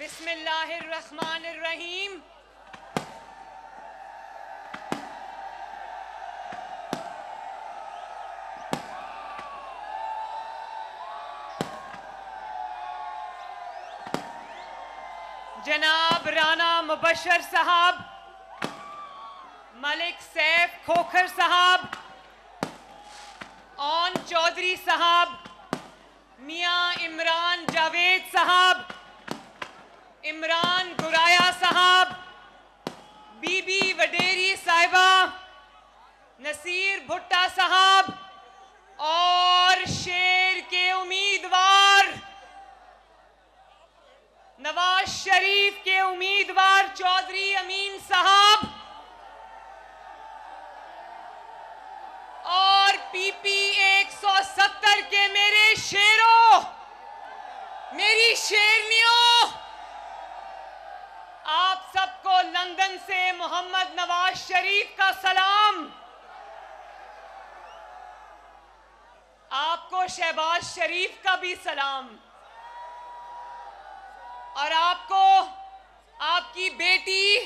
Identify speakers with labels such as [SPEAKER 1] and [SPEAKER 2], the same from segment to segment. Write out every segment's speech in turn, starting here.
[SPEAKER 1] बिस्मिल्लाहिर्रहमानिर्रहीम। जनाब राना मुबशर साहब, मलिक सैफ खोखर साहब, ऑन चौधरी साहब, मियां इमरान जावेद साहब, इमरान गुराया साहब, बीबी वडेरी साहिबा, नसीर भुट्टा साहब और शेर के उम्मीदवार नवाज शरीफ के उम्मीदवार चौधरी अमीन साहब और पीपी 170 के मेरे शेरों, मेरी शेरनियों, आप सबको लंदन से मोहम्मद नवाज शरीफ का सलाम। आपको शहबाज शरीफ का भी सलाम और आपको आपकी बेटी,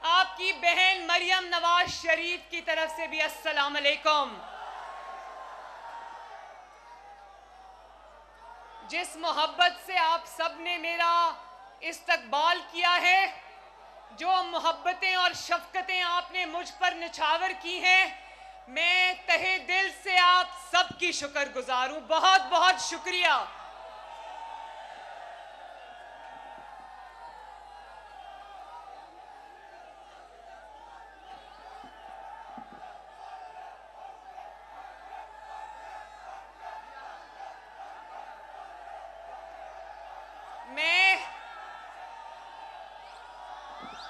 [SPEAKER 1] आपकी बहन मरियम नवाज शरीफ की तरफ से भी अस्सलाम अलैकुम। जिस मोहब्बत से आप सब ने मेरा इस्तकबाल किया है, जो मोहब्बतें और शफकतें आपने मुझ पर निछावर की हैं, मैं तहे दिल से आप सबकी शुक्रगुजार हूं। बहुत बहुत शुक्रिया।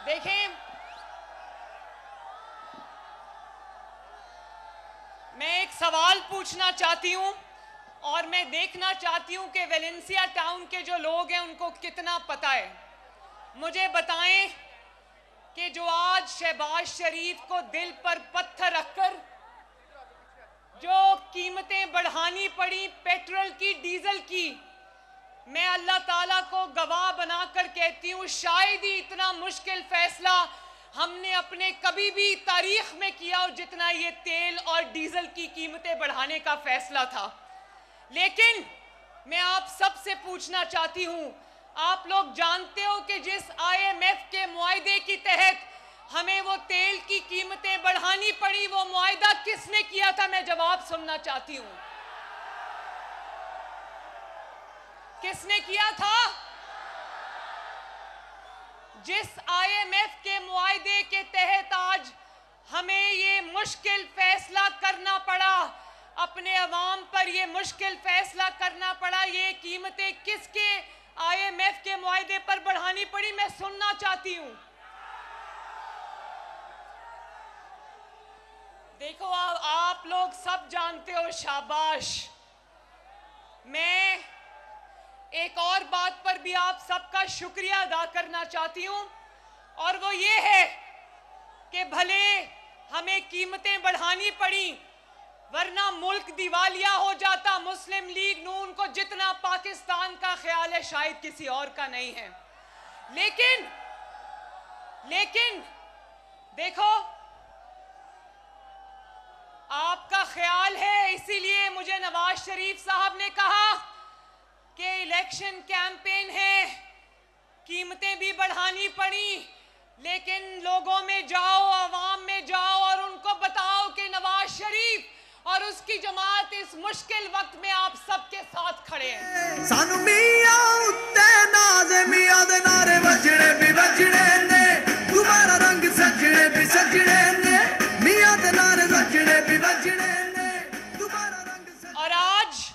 [SPEAKER 1] देखें, मैं एक सवाल पूछना चाहती हूं और मैं देखना चाहती हूं कि वेलेंसिया टाउन के जो लोग हैं उनको कितना पता है। मुझे बताएं कि जो आज शहबाज शरीफ को दिल पर पत्थर रखकर जो कीमतें बढ़ानी पड़ी पेट्रोल की, डीजल की, मैं अल्लाह ताला को गवाह बनाकर कहती हूँ, शायद ही इतना मुश्किल फैसला हमने अपने कभी भी तारीख में किया हो जितना ये तेल और डीजल की कीमतें बढ़ाने का फैसला था। लेकिन मैं आप सबसे पूछना चाहती हूँ, आप लोग जानते हो कि जिस IMF के मुआहदे के तहत हमें वो तेल की कीमतें बढ़ानी पड़ी, वो मुआहदा किसने किया था? मैं जवाब सुनना चाहती हूँ। किसने किया था? जिस IMF के मुआहदे के तहत आज हमें ये मुश्किल फैसला करना पड़ा, अपने अवाम पर ये मुश्किल फैसला करना पड़ा, ये कीमतें किसके IMF के मुआहदे पर बढ़ानी पड़ी, मैं सुनना चाहती हूँ। देखो, आप लोग सब जानते हो, शाबाश। मैं एक और बात पर भी आप सबका शुक्रिया अदा करना चाहती हूं और वो ये है कि भले हमें कीमतें बढ़ानी पड़ी, वरना मुल्क दिवालिया हो जाता। मुस्लिम लीग नून को जितना पाकिस्तान का ख्याल है शायद किसी और का नहीं है। लेकिन देखो, आपका ख्याल है, इसीलिए मुझे नवाज शरीफ साहब ने कहा कि इलेक्शन कैंपेन है, कीमतें भी बढ़ानी पड़ी, लेकिन लोगों में जाओ, आवाम में जाओ और उनको बताओ कि नवाज शरीफ और उसकी जमात इस मुश्किल वक्त में आप सबके साथ खड़े हैं। सानू मियां उत्ते नाज़ मियां दे नारे वजने भी वजने ने, तुम्हारा रंग सजने भी सजने ने, मियां दे नारे वजने भी वजने ने, तुम्हारा रंग सजने। और आज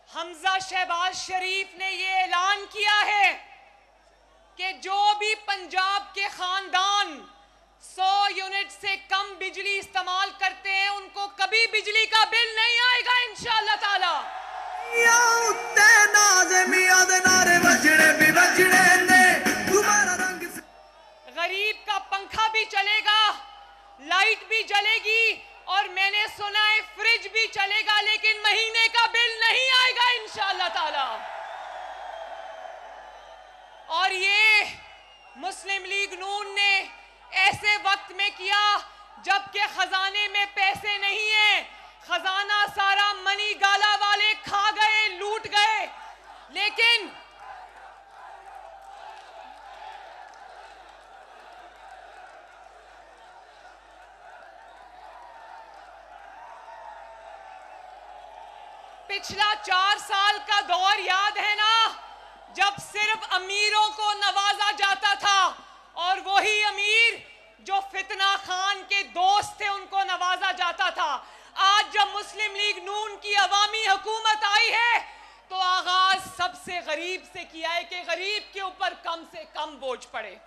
[SPEAKER 1] हमजा शहबाज शरीफ ने ये ऐलान किया है कि जो भी पंजाब के खानदान 100 यूनिट से कम बिजली इस्तेमाल करते हैं, उनको कभी बिजली का बिल नहीं आएगा इंशाअल्लाह ताला। गरीब का पंखा भी चलेगा, लाइट भी जलेगी और मैंने सुना है फ्रिज भी चलेगा, लेकिन महीने का बिल नहीं आएगा इंशाअल्लाह ताला। और ये मुस्लिम लीग नून ने ऐसे वक्त में किया जबकि खजाने में पैसे नहीं है। खजाना सारा मनी गाला वाले खा गए, लूट गए। लेकिन पिछला 4 साल का दौर याद है ना, जब सिर्फ अमीरों को नवाजा जाता था और वही अमीर जो फितना खान के दोस्त थे उनको नवाजा जाता था। आज जब मुस्लिम लीग नून की अवामी हुकूमत आई है तो आगाज सबसे गरीब से किया है कि गरीब के ऊपर कम से कम बोझ पड़े।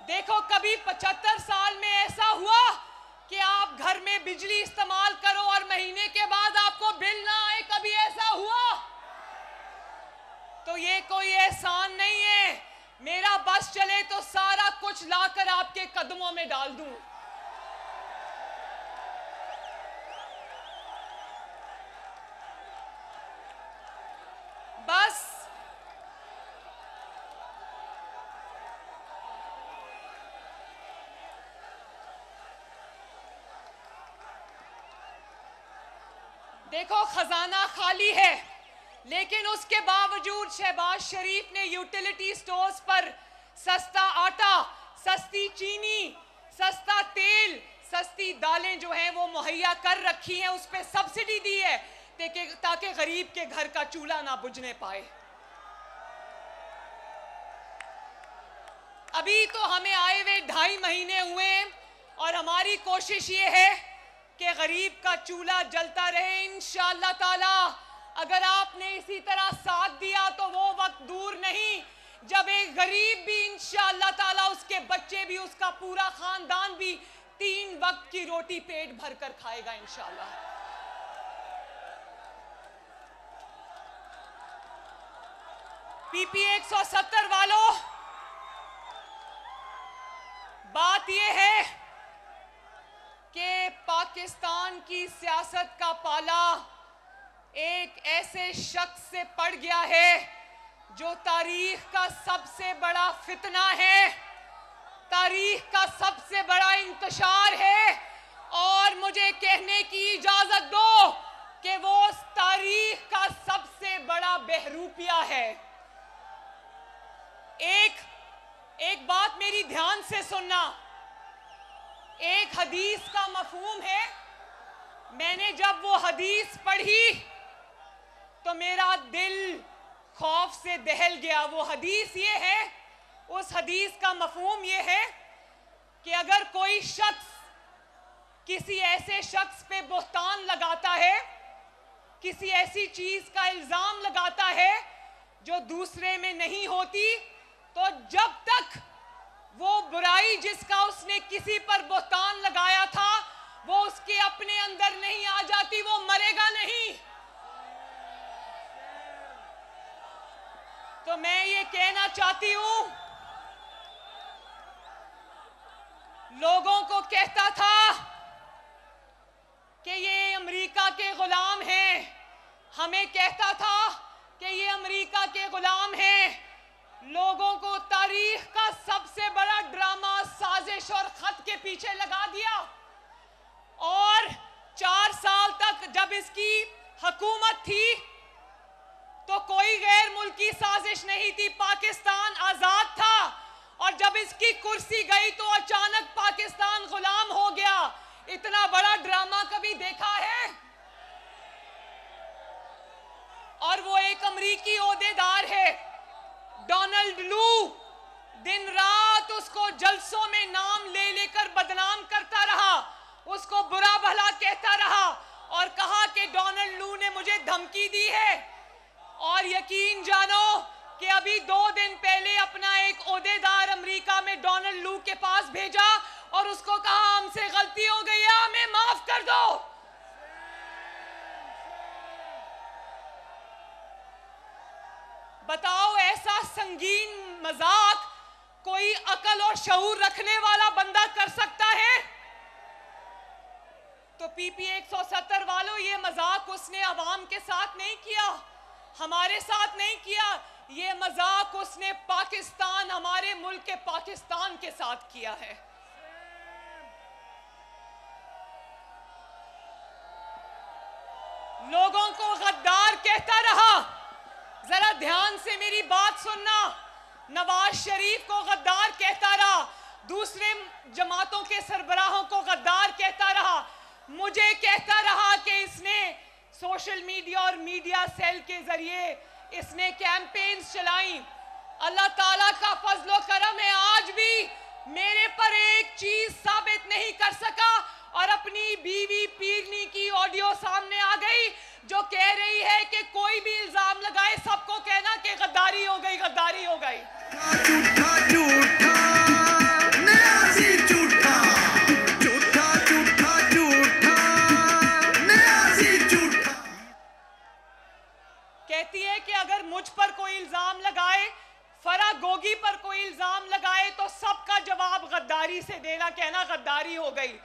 [SPEAKER 1] देखो, कभी 75 साल में ऐसा हुआ कि आप घर में बिजली इस्तेमाल करो और महीने के बाद आपको बिल ना आए? कभी ऐसा हुआ? तो ये कोई एहसान नहीं है। मेरा बस चले तो सारा कुछ लाकर आपके कदमों में डाल दूं। बस देखो, खजाना खाली है, लेकिन उसके बावजूद शहबाज शरीफ ने यूटिलिटी स्टोर्स पर सस्ता आटा, सस्ती चीनी, सस्ता तेल, सस्ती दालें जो हैं वो मुहैया कर रखी हैं। उस पर सब्सिडी दी है ताकि गरीब के घर का चूल्हा ना बुझने पाए। अभी तो हमें आए हुए 2.5 महीने हुए और हमारी कोशिश ये है कि गरीब का चूल्हा जलता रहे इंशाअल्लाह ताला। अगर आपने इसी तरह साथ दिया तो वो वक्त दूर नहीं जब एक गरीब भी इंशाअल्लाह ताला, उसके बच्चे भी, उसका पूरा खानदान भी 3 वक्त की रोटी पेट भर कर खाएगा इंशाअल्लाह। पीपी 170 वालों, बात यह है कि पाकिस्तान की सियासत का पाला एक ऐसे शख्स से पड़ गया है जो तारीख का सबसे बड़ा फितना है, तारीख का सबसे बड़ा इंतशार है। और मुझे कहने की इजाजत दो कि वो तारीख का सबसे बड़ा बहरूपिया है। एक बात मेरी ध्यान से सुनना। एक हदीस का मफहूम है, मैंने जब वो हदीस पढ़ी तो मेरा दिल खौफ से दहल गया। वो हदीस ये है, उस हदीस का मफहूम ये है कि अगर कोई शख्स किसी ऐसे शख्स पे बुहतान लगाता है, किसी ऐसी चीज का इल्जाम लगाता है जो दूसरे में नहीं होती, तो जब तक वो बुराई जिसका उसने किसी पर बुहतान लगाया था वो उसके अपने अंदर नहीं आ जाती, वो मरेगा नहीं। तो मैं ये कहना चाहती हूं, लोगों को कहता था कि ये अमेरिका के गुलाम हैं, हमें कहता था कि ये अमेरिका के गुलाम हैं। लोगों को तारीख का सबसे बड़ा ड्रामा, साजिश और खत के पीछे लगा दिया। और 4 साल तक जब इसकी हुकूमत थी तो कोई गैर मुल्की साजिश नहीं थी, पाकिस्तान आजाद था। और जब इसकी कुर्सी गई तो अचानक पाकिस्तान गुलाम हो गया। इतना बड़ा ड्रामा कभी देखा है? और वो एक अमरीकी ओहदेदार है, डोनाल्ड लू, दिन रात उसको जलसों में नाम ले लेकर बदनाम करता रहा, उसको बुरा भला कहता रहा और कहा कि डोनाल्ड लू ने मुझे धमकी दी है। और यकीन जानो कि अभी 2 दिन पहले अपना एक ओहदेदार अमेरिका में डोनाल्ड लू के पास भेजा और उसको कहा हमसे गलती हो गई है, हमें माफ कर दो। बताओ, ऐसा संगीन मजाक कोई अकल और शऊर रखने वाला बंदा कर सकता है? तो पीपी 170 वालों, ये मजाक उसने अवाम के साथ नहीं किया, हमारे साथ नहीं किया, ये मजाक उसने पाकिस्तान, हमारे मुल्क के पाकिस्तान के साथ किया है। लोगों को गद्दार कहता रहा। जरा ध्यान से मेरी बात सुनना। नवाज शरीफ को गद्दार कहता रहा, दूसरे जमातों के सरबराहों को गद्दार कहता रहा, मुझे कहता रहा कि इसने सोशल मीडिया और मीडिया सेल के जरिए इसने कैंपेन्स चलाई। अल्लाह ताला का फजलो करम है, आज भी मेरे पर एक चीज साबित नहीं कर सका और अपनी बीवी पीरनी की ऑडियो सामने आ गई जो कह रही है कि कोई भी इल्जाम लगाए सबको कहना कि गद्दारी हो गई, गद्दारी हो गई।
[SPEAKER 2] झूठा झूठा न्याज़ी झूठा, झूठा झूठा झूठा न्याज़ी झूठा।
[SPEAKER 1] कहती है कि अगर मुझ पर कोई इल्जाम लगाए, फरा गोगी पर कोई इल्जाम लगाए तो सबका जवाब गद्दारी से देना, कहना गद्दारी हो गई।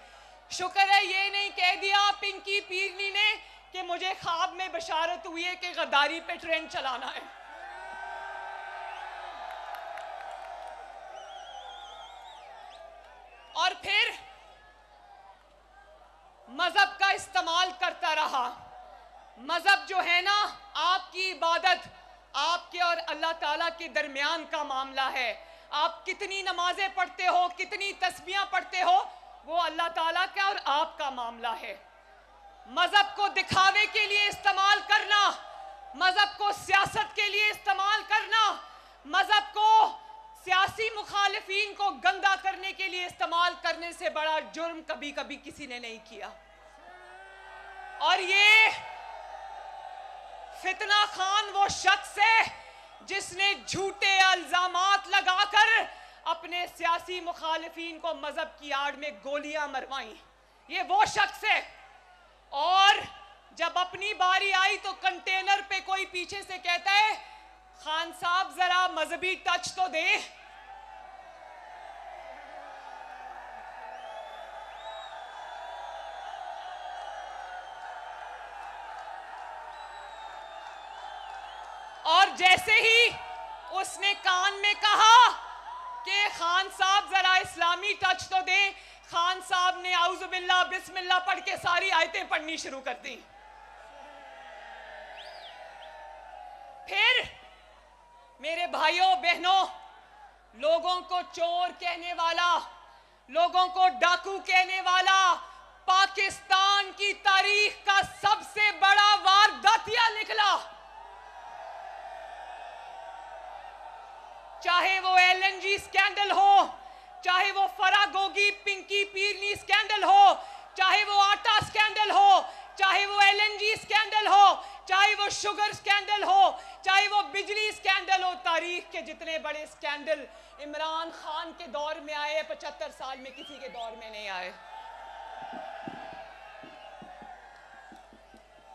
[SPEAKER 1] शुक्र है ये नहीं कह दिया पिंकी पीरनी ने कि मुझे ख्वाब में बशारत हुई है कि गद्दारी पे ट्रेंड चलाना है। और फिर मजहब का इस्तेमाल करता रहा। मजहब जो है ना, आपकी इबादत आपके और अल्लाह ताला के दरमियान का मामला है। आप कितनी नमाजें पढ़ते हो, कितनी तस्बीहां पढ़ते हो, वो अल्लाह ताला का और आपका मामला है। मजहब को दिखावे के लिए इस्तेमाल करना, मजहब को सियासत के लिए इस्तेमाल करना, मजहब को सियासी मुखालिफिन को गंदा करने के लिए इस्तेमाल करने से बड़ा जुर्म कभी कभी किसी ने नहीं किया। और ये फितना खान वो शख्स है जिसने झूठे इल्जामात लगाकर अपने सियासी मुखालिफिन को मजहब की आड़ में गोलियां मरवाई। ये वो शख्स है। और जब अपनी बारी आई तो कंटेनर पे कोई पीछे से कहता है, खान साहब जरा मजहबी टच तो दे। और जैसे ही उसने कान में कहा कि खान साहब जरा इस्लामी टच तो दे, खान साहब ने आउज़ु बिल्लाह बिस्मिल्लाह पढ़ के सारी आयतें पढ़नी शुरू कर दी। फिर मेरे भाइयों बहनों, लोगों को चोर कहने वाला, लोगों को डाकू कहने वाला, पाकिस्तान की तारीख का सबसे बड़ा वारदातिया निकला। चाहे वो LNG स्कैंडल हो, चाहे वो फरा गोगी पिंकी पीरनी स्कैंडल हो, चाहे वो आटा स्कैंडल हो, चाहे वो LNG स्कैंडल हो, चाहे वो शुगर स्कैंडल हो, चाहे वो बिजली स्कैंडल हो, तारीख के जितने बड़े स्कैंडल इमरान खान के दौर में आए, 75 साल में किसी के दौर में नहीं आए।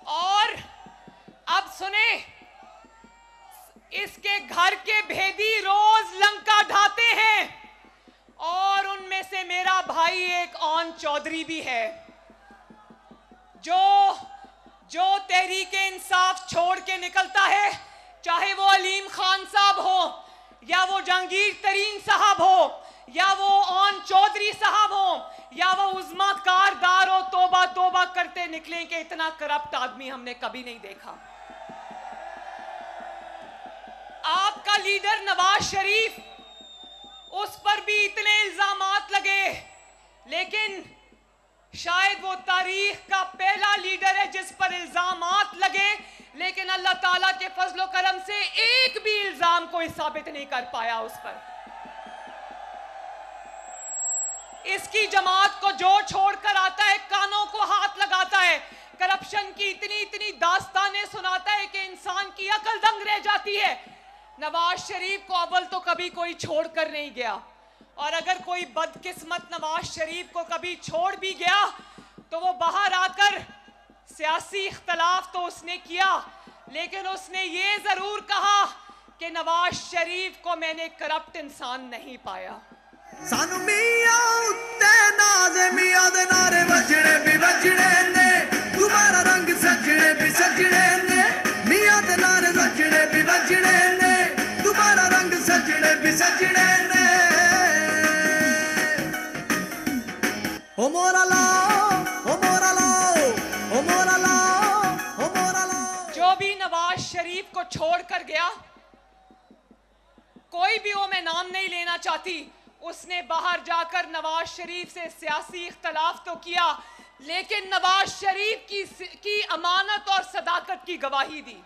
[SPEAKER 1] और अब सुने, इसके घर के भेदी रोज लंका ढाते हैं और उनमें से मेरा भाई एक ऑन चौधरी भी है जो तहरीके इंसाफ छोड़ के निकलता है, चाहे वो अलीम खान साहब हो या वो जहांगीर तरीन साहब हो या वो ऑन चौधरी साहब हो या वो उज़्मा कारदार हो, तोबा तोबा करते निकले कि इतना करप्ट आदमी हमने कभी नहीं देखा। आपका लीडर नवाज शरीफ, उस पर भी इतने इल्जामात लगे, लेकिन शायद वो तारीख का पहला लीडर है जिस पर इल्जामात लगे, लेकिन अल्लाह ताला के फजलो करम से एक भी इल्जाम कोई साबित नहीं कर पाया उस पर। इसकी जमात को जो छोड़कर आता है कानों को हाथ लगाता है, करप्शन की इतनी इतनी दास्तानें सुनाता है कि इंसान की अकल दंग रह जाती है। नवाज शरीफ को अव्वल तो कभी कोई छोड़कर नहीं गया, और अगर कोई बदकिस्मत नवाज शरीफ को कभी छोड़ भी गया तो वो बाहर आकर सियासी इख्तलाफ तो उसने किया, लेकिन उसने ये जरूर कहा कि नवाज शरीफ को मैंने करप्ट इंसान नहीं पाया।
[SPEAKER 2] सानू मियां उत्ते नाज़े मियां दे नारे वजने भी वजने ने, तुम्हारा रंग सजने भी सजने ने, मियां दे नारे मोरा लाओ, ओ मोरा लाओ, ओ मोरा लाओ, ओ मोरा लाओ।
[SPEAKER 1] जो भी नवाज शरीफ को छोड़कर गया, कोई भी हो, मैं नाम नहीं लेना चाहती, उसने बाहर जाकर नवाज शरीफ से सियासी इख्तलाफ तो किया, लेकिन नवाज शरीफ की अमानत और सदाकत की गवाही दी।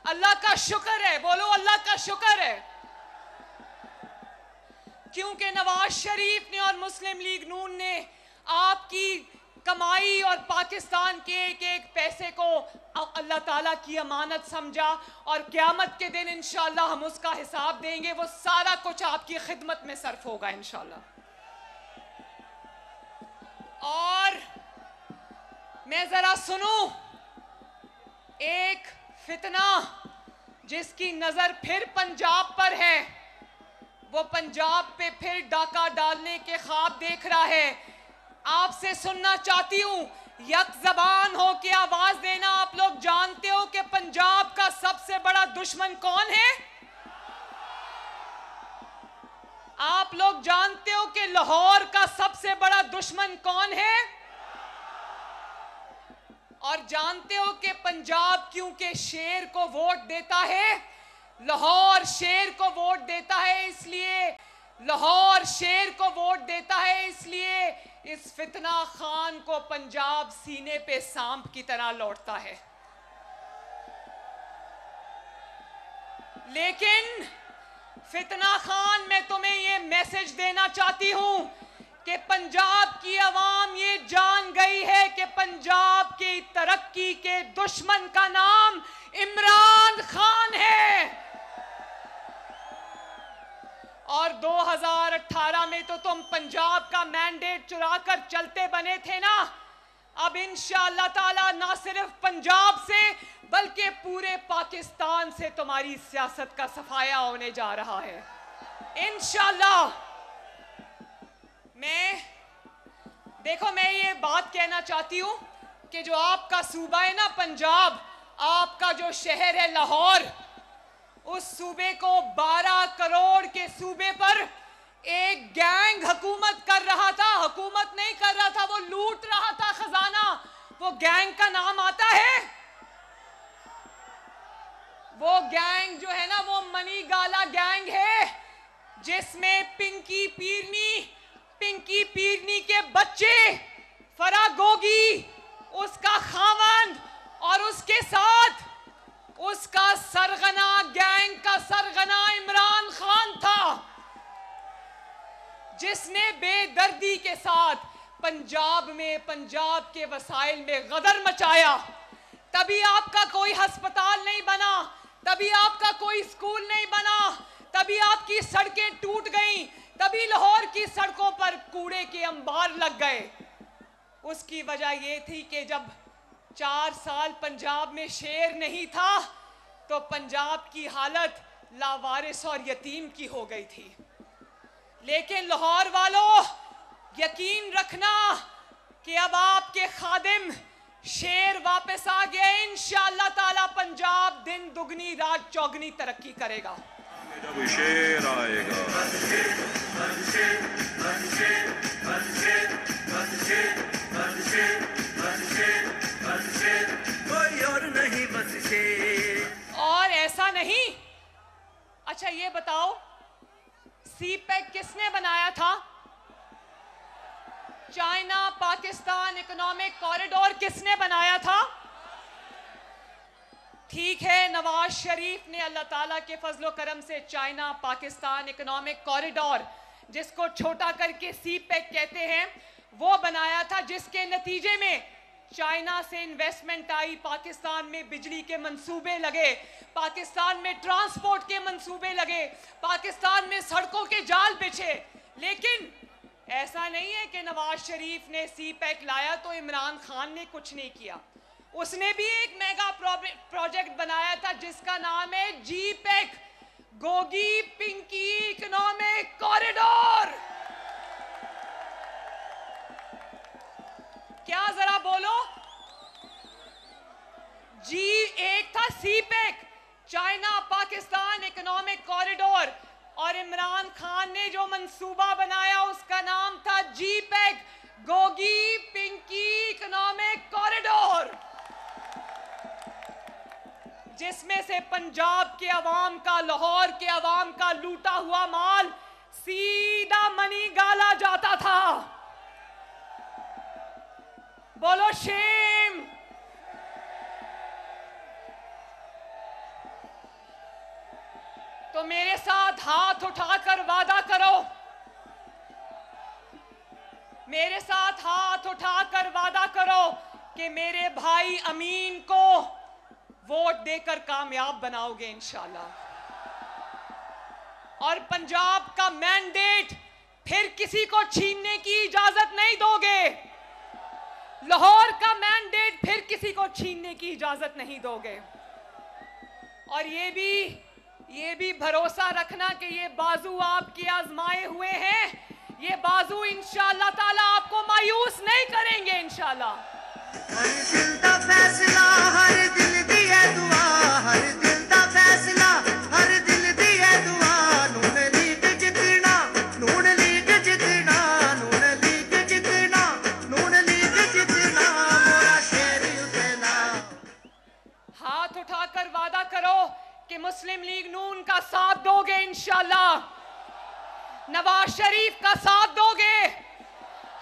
[SPEAKER 1] अल्लाह का शुक्र है, बोलो अल्लाह का शुक्र है, क्योंकि नवाज शरीफ ने और मुस्लिम लीग नून ने आपकी कमाई और पाकिस्तान के एक एक पैसे को अल्लाह ताला की अमानत समझा, और क़यामत के दिन इंशाअल्लाह हम उसका हिसाब देंगे। वो सारा कुछ आपकी खिदमत में सर्फ होगा इंशाअल्लाह। और मैं जरा सुनूं एक फितना जिसकी नजर फिर पंजाब पर है, वो पंजाब पे फिर डाका डालने के ख्वाब देख रहा है। आपसे सुनना चाहती हूं, यक ज़बान हो के आवाज देना। आप लोग जानते हो कि पंजाब का सबसे बड़ा दुश्मन कौन है? आप लोग जानते हो कि लाहौर का सबसे बड़ा दुश्मन कौन है? और जानते हो कि पंजाब क्योंकि शेर को वोट देता है, लाहौर शेर को वोट देता है, इसलिए लाहौर शेर को वोट देता है, इसलिए इस फितना खान को पंजाब सीने पे सांप की तरह लौटता है। लेकिन फितना खान, मैं तुम्हें ये मैसेज देना चाहती हूं कि पंजाब की आवाम ये जान गई है कि पंजाब की तरक्की के दुश्मन का नाम इमरान खान है। और 2018 में तो तुम पंजाब का मैंडेट चुराकर चलते बने थे ना। अब इंशाअल्लाह ताला ना सिर्फ पंजाब से बल्कि पूरे पाकिस्तान से तुम्हारी सियासत का सफाया होने जा रहा है इंशाअल्लाह। मैं ये बात कहना चाहती हूं कि जो आपका सूबा है ना पंजाब, आपका जो शहर है लाहौर, उस सूबे को 12 करोड़ के सूबे पर एक गैंग हुकूमत कर रहा था। हुकूमत नहीं कर रहा था, वो लूट रहा था खजाना। वो गैंग का नाम आता है, वो गैंग जो है ना वो मनी गाला गैंग है, जिसमें पिंकी पीरनी के बच्चे, फरा गोगी उसका खावंद, और उसके साथ उसका सरगना, गैंग का सरगना इमरान खान था, जिसने बेदर्दी के साथ पंजाब में, पंजाब के वसाइल में गदर मचाया। तभी आपका कोई अस्पताल नहीं बना, तभी आपका कोई स्कूल नहीं बना, तभी आपकी सड़कें टूट गईं, तभी लाहौर की सड़कों पर कूड़े के अंबार लग गए। उसकी वजह यह थी कि जब 4 साल पंजाब में शेर नहीं था तो पंजाब की हालत लावारिस और यतीम की हो गई थी। लेकिन लाहौर वालों, यकीन रखना कि अब आपके खादिम शेर वापस आ गया। इंशाअल्लाह ताला पंजाब दिन दुगनी रात चौगनी तरक्की करेगा।
[SPEAKER 3] जब शेर आएगा,
[SPEAKER 2] कोई और नहीं बस शेर।
[SPEAKER 1] और ऐसा नहीं। अच्छा ये बताओ, सीपैक किसने बनाया था? चाइना पाकिस्तान इकोनॉमिक कॉरिडोर किसने बनाया था? ठीक है, नवाज शरीफ ने अल्लाह ताला के फजलो करम से चाइना पाकिस्तान इकोनॉमिक कॉरिडोर, जिसको छोटा करके सीपैक कहते हैं, वो बनाया था, जिसके नतीजे में चाइना से इन्वेस्टमेंट आई, पाकिस्तान में बिजली के मंसूबे लगे, पाकिस्तान में ट्रांसपोर्ट के मंसूबे लगे, पाकिस्तान में सड़कों के जाल बिछे। लेकिन ऐसा नहीं है कि नवाज शरीफ ने सीपैक लाया तो इमरान खान ने कुछ नहीं किया। उसने भी एक मेगा प्रोजेक्ट बनाया था जिसका नाम है जीपैक, गोगी पिंकी इकोनॉमिक कॉरिडोर। क्या जरा बोलो जी? एक था CPEC, China Pakistan economic corridor, और इमरान खान ने जो मंसूबा बनाया उसका नाम था जीपैक, गोगी पिंकी इकोनॉमिक कॉरिडोर, जिसमें से पंजाब के अवाम का, लाहौर के अवाम का लूटा हुआ माल सीधा मनी गाला जाता था। बोलो शेम। तो मेरे साथ हाथ उठाकर वादा करो, मेरे साथ हाथ उठाकर वादा करो कि मेरे भाई अमीन को वोट देकर कामयाब बनाओगे इंशाल्लाह। और पंजाब का मैंडेट फिर किसी को छीनने की इजाजत नहीं दोगे। लाहौर का मैंडेट फिर किसी को छीनने की इजाजत नहीं दोगे। और ये भी भरोसा रखना कि ये बाजू आपके आजमाए हुए हैं, ये बाजू इंशाअल्लाह ताला आपको मायूस नहीं करेंगे इंशाअल्लाह।
[SPEAKER 2] हर दिल दा फैसला, हर दिल दी है दुआ, हर दिल दा फैसला, हर दिल दी है दुआ। नून लीग जितना, नून लीग जितना, नून लीग जितना, नून लीग जितना, मोरा शेर उतना।
[SPEAKER 1] हाथ उठाकर वादा करो कि मुस्लिम लीग नून का साथ दोगे इंशाअल्लाह, नवाज शरीफ का साथ दोगे,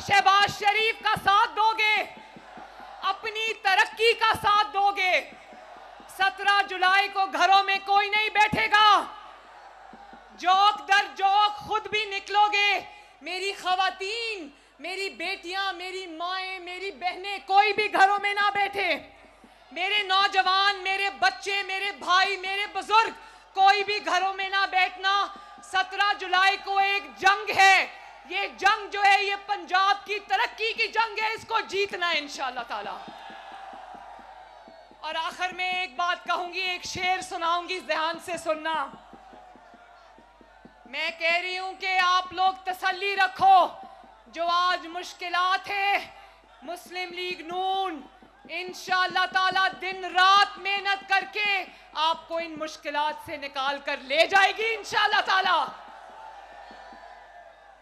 [SPEAKER 1] शहबाज शरीफ का साथ दोगे, अपनी तरक्की का साथ दोगे। 17 जुलाई को घरों में कोई नहीं बैठेगा, जौक दर जौक खुद भी निकलोगे। मेरी खवातीन, मेरी बेटियां, मेरी माएं, मेरी बहनें कोई भी घरों में ना बैठे। मेरे नौजवान, मेरे बच्चे, मेरे भाई, मेरे बुजुर्ग कोई भी घरों में ना बैठना। 17 जुलाई को एक जंग है, ये जंग जो है ये पंजाब की तरक्की की जंग है, इसको जीतना है इंशाअल्लाह ताला। और आखिर में एक बात कहूंगी, एक शेर सुनाऊंगी, ध्यान से सुनना। मैं कह रही हूं कि आप लोग तसल्ली रखो, जो आज मुश्किलात है, मुस्लिम लीग नून इंशाअल्लाह ताला दिन रात मेहनत करके आपको इन मुश्किलात से निकाल कर ले जाएगी इंशाअल्लाह ताला।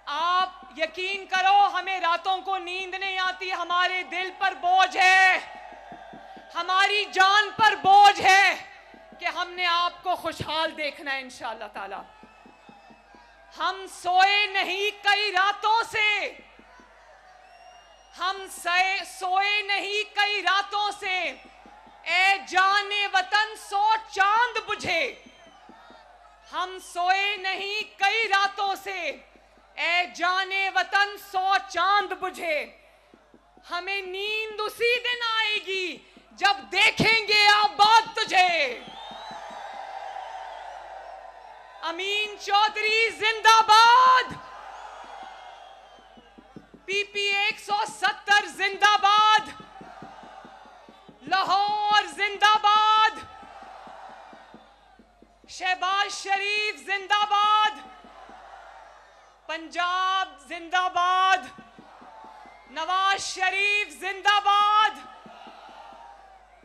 [SPEAKER 1] आप यकीन करो, हमें रातों को नींद नहीं आती, हमारे दिल पर बोझ है, हमारी जान पर बोझ है कि हमने आपको खुशहाल देखना है इंशाअल्लाह ताला। हम सोए नहीं कई रातों से, हम सोए नहीं कई रातों से, ए जाने वतन सो चांद बुझे। हम सोए नहीं कई रातों से, ए जाने वतन सो चांद बुझे। हमें नींद उसी दिन आएगी जब देखेंगे आबाद तुझे। अमीन चौधरी जिंदाबाद, पीपी 170 जिंदाबाद, लाहौर जिंदाबाद, शहबाज शरीफ जिंदाबाद, पंजाब जिंदाबाद, नवाज शरीफ जिंदाबाद।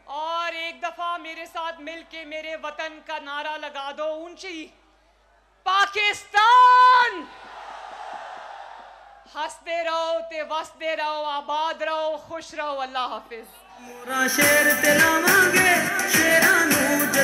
[SPEAKER 1] और एक दफा मेरे साथ मिलके मेरे वतन का नारा लगा दो ऊंची, पाकिस्तान। हंसते रहो ते वसते रहो, आबाद रहो, खुश रहो। अल्लाह हाफिज।
[SPEAKER 2] मोरा शेर ते लावांगे शेरां नूं।